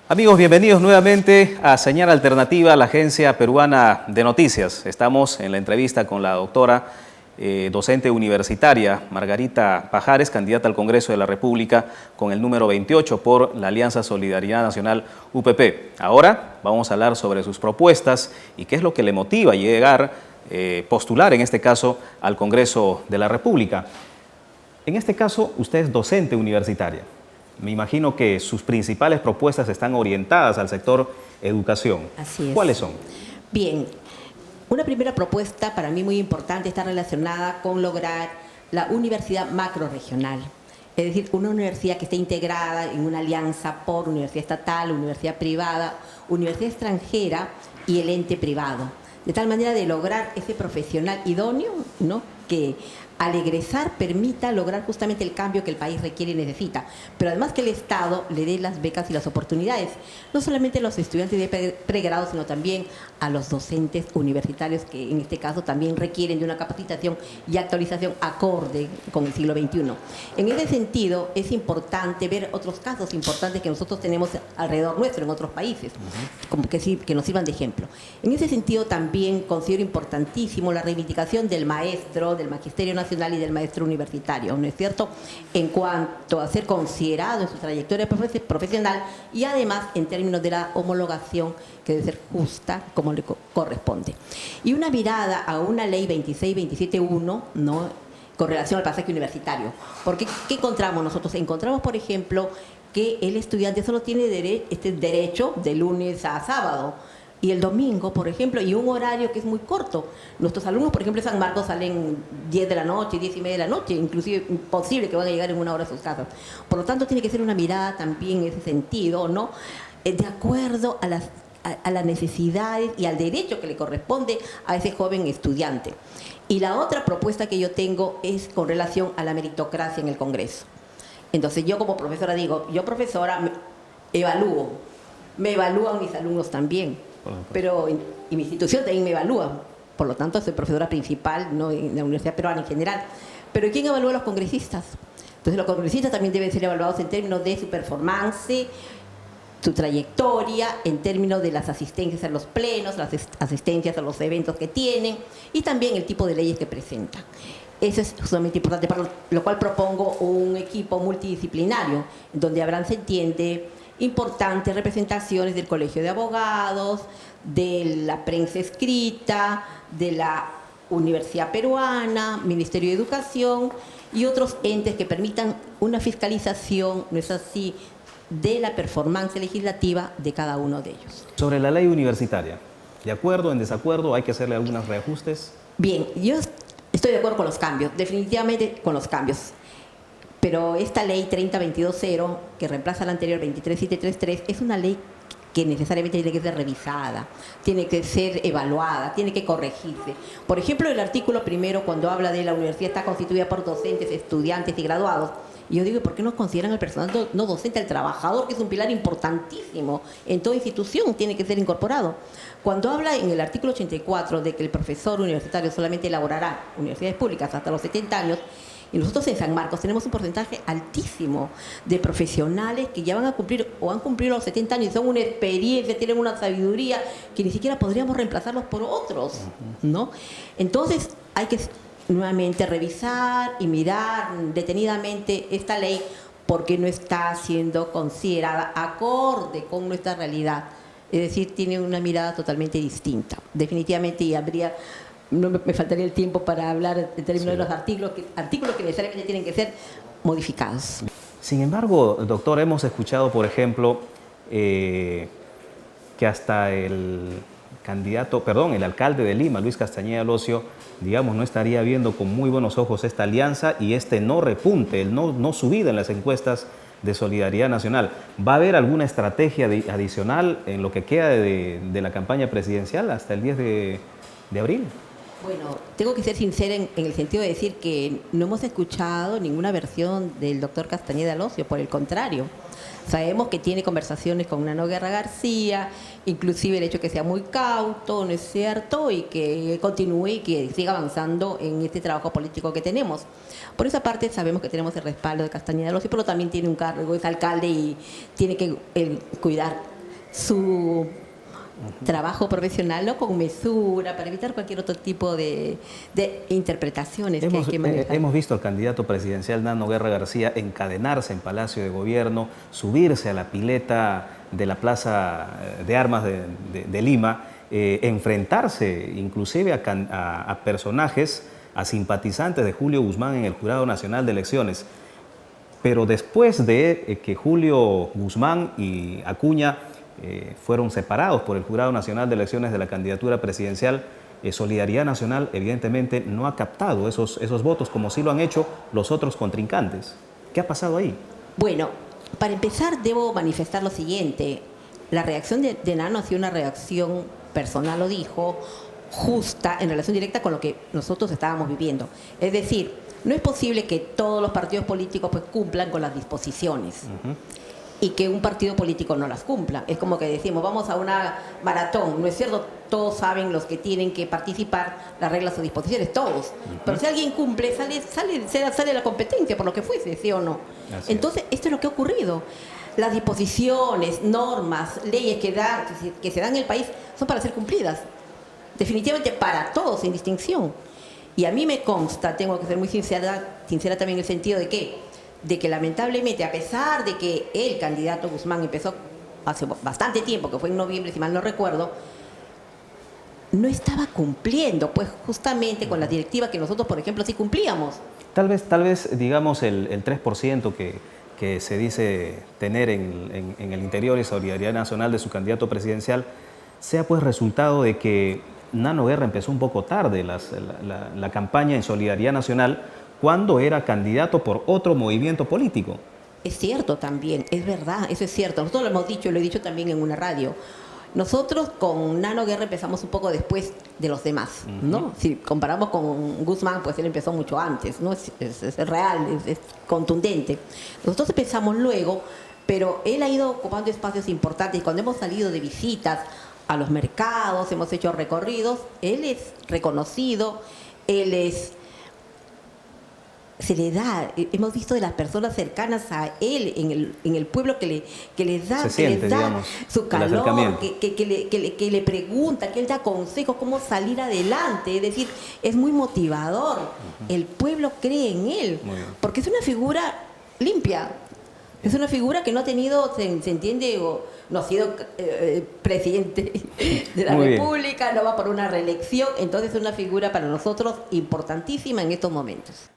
Amigos, bienvenidos nuevamente a Señal Alternativa, la agencia peruana de noticias. Estamos en la entrevista con la doctora docente universitaria Margarita Pajares, candidata al Congreso de la República con el número 28 por la Alianza Solidaridad Nacional UPP. Ahora vamos a hablar sobre sus propuestas y qué es lo que le motiva a llegar, postular en este caso al Congreso de la República. En este caso, usted es docente universitaria. Me imagino que sus principales propuestas están orientadas al sector educación. Así es. ¿Cuáles son? Bien, una primera propuesta para mí muy importante está relacionada con lograr la universidad macrorregional. Es decir, una universidad que esté integrada en una alianza por universidad estatal, universidad privada, universidad extranjera y el ente privado. De tal manera de lograr ese profesional idóneo, ¿no?, que al egresar permita lograr justamente el cambio que el país requiere y necesita, pero además que el Estado le dé las becas y las oportunidades, no solamente a los estudiantes de pregrado, sino también a los docentes universitarios que en este caso también requieren de una capacitación y actualización acorde con el siglo XXI. En ese sentido es importante ver otros casos importantes que nosotros tenemos alrededor nuestro en otros países, como que nos sirvan de ejemplo. En ese sentido también considero importantísimo la reivindicación del maestro, del magisterio nacional y del maestro universitario, ¿no es cierto?, en cuanto a ser considerado en su trayectoria profesional y además en términos de la homologación que debe ser justa como le corresponde. Y una mirada a una ley 26-27-1, ¿no?, con relación al pasaje universitario. Porque ¿qué encontramos nosotros? Encontramos, por ejemplo, que el estudiante solo tiene derecho de lunes a sábado, y el domingo, por ejemplo, y un horario que es muy corto. Nuestros alumnos, por ejemplo, de San Marcos salen 10 de la noche, 10 y media de la noche, inclusive imposible que van a llegar en una hora a sus casas. Por lo tanto, tiene que ser una mirada también en ese sentido, ¿no?, de acuerdo a las necesidades y al derecho que le corresponde a ese joven estudiante. Y la otra propuesta que yo tengo es con relación a la meritocracia en el Congreso. Entonces, yo como profesora digo, yo profesora evalúo, me evalúan mis alumnos también. Pero y mi institución también me evalúa, por lo tanto soy profesora principal, ¿no?, en la Universidad Peruana en general. Pero ¿quién evalúa a los congresistas? Entonces los congresistas también deben ser evaluados en términos de su performance, su trayectoria, en términos de las asistencias a los plenos, las asistencias a los eventos que tienen y también el tipo de leyes que presentan. Eso es sumamente importante, para lo cual propongo un equipo multidisciplinario, donde habrán, se entiende, importantes representaciones del Colegio de Abogados, de la prensa escrita, de la Universidad Peruana, Ministerio de Educación y otros entes que permitan una fiscalización, ¿no es así?, de la performance legislativa de cada uno de ellos. Sobre la ley universitaria, ¿de acuerdo, en desacuerdo? ¿Hay que hacerle algunos reajustes? Bien, yo estoy de acuerdo con los cambios, definitivamente con los cambios. Pero esta ley 30-22-0, que reemplaza la anterior 23-733, es una ley que necesariamente tiene que ser revisada, tiene que ser evaluada, tiene que corregirse. Por ejemplo, el artículo primero, cuando habla de la universidad está constituida por docentes, estudiantes y graduados, y yo digo, ¿por qué no consideran al personal no docente, al trabajador, que es un pilar importantísimo en toda institución, tiene que ser incorporado? Cuando habla en el artículo 84 de que el profesor universitario solamente elaborará universidades públicas hasta los 70 años, y nosotros en San Marcos tenemos un porcentaje altísimo de profesionales que ya van a cumplir o han cumplido los 70 años y son una experiencia, tienen una sabiduría que ni siquiera podríamos reemplazarlos por otros, ¿no? Entonces hay que nuevamente revisar y mirar detenidamente esta ley porque no está siendo considerada acorde con nuestra realidad. Es decir, tiene una mirada totalmente distinta. Definitivamente, y habría... No me faltaría el tiempo para hablar en términos de los artículos que necesariamente tienen que ser modificados. Sin embargo, doctor, hemos escuchado, por ejemplo, que hasta el alcalde de Lima, Luis Castañeda Locio, digamos, no estaría viendo con muy buenos ojos esta alianza y este no repunte, el no subida en las encuestas de Solidaridad Nacional. ¿Va a haber alguna estrategia adicional en lo que queda de la campaña presidencial hasta el 10 de abril? Bueno, tengo que ser sincera en el sentido de decir que no hemos escuchado ninguna versión del doctor Castañeda Locio, por el contrario. Sabemos que tiene conversaciones con Nano Guerra García, inclusive el hecho que sea muy cauto, ¿no es cierto?, y que continúe y que siga avanzando en este trabajo político que tenemos. Por esa parte sabemos que tenemos el respaldo de Castañeda Locio, pero también tiene un cargo, es alcalde y tiene que cuidar su trabajo profesional, ¿no?, con mesura, para evitar cualquier otro tipo de interpretaciones que hay que manejar. Hemos visto al candidato presidencial Nano Guerra García encadenarse en Palacio de Gobierno, subirse a la pileta de la Plaza de Armas de Lima, enfrentarse inclusive a personajes, a simpatizantes de Julio Guzmán en el Jurado Nacional de Elecciones. Pero después de que Julio Guzmán y Acuña fueron separados por el Jurado Nacional de Elecciones de la candidatura presidencial, Solidaridad Nacional evidentemente no ha captado esos votos como sí lo han hecho los otros contrincantes. ¿Qué ha pasado ahí? Bueno, para empezar debo manifestar lo siguiente. La reacción de Nano ha sido una reacción personal, lo dijo, justa, en relación directa con lo que nosotros estábamos viviendo. Es decir, no es posible que todos los partidos políticos pues cumplan con las disposiciones. Y que un partido político no las cumpla. Es como que decimos, vamos a una maratón, ¿no es cierto? Todos saben, los que tienen que participar, las reglas o disposiciones, todos. Pero si alguien cumple, sale la competencia, por lo que fuese, ¿sí o no? Entonces, esto es lo que ha ocurrido. Las disposiciones, normas, leyes que se dan en el país son para ser cumplidas. Definitivamente para todos, sin distinción. Y a mí me consta, tengo que ser muy sincera también en el sentido de que lamentablemente, a pesar de que el candidato Guzmán empezó hace bastante tiempo, que fue en noviembre, si mal no recuerdo, no estaba cumpliendo, pues justamente con la directiva que nosotros, por ejemplo, sí cumplíamos. Tal vez digamos, el 3% que se dice tener en el interior y Solidaridad Nacional de su candidato presidencial sea pues resultado de que Nano Guerra empezó un poco tarde la campaña en Solidaridad Nacional, cuando era candidato por otro movimiento político. Es cierto también, es verdad, eso es cierto. Nosotros lo hemos dicho, lo he dicho también en una radio. Nosotros con Nano Guerra empezamos un poco después de los demás, ¿no? Si comparamos con Guzmán, pues él empezó mucho antes, ¿no? Es real, es contundente. Nosotros empezamos luego, pero él ha ido ocupando espacios importantes y cuando hemos salido de visitas a los mercados, hemos hecho recorridos, él es reconocido, se le da, hemos visto de las personas cercanas a él en el pueblo que les da, digamos, su calor, que le pregunta, que él da consejos cómo salir adelante. Es decir, es muy motivador. El pueblo cree en él, porque es una figura limpia. Es una figura que no ha tenido, se entiende, no ha sido presidente de la República, no va por una reelección. Entonces es una figura para nosotros importantísima en estos momentos.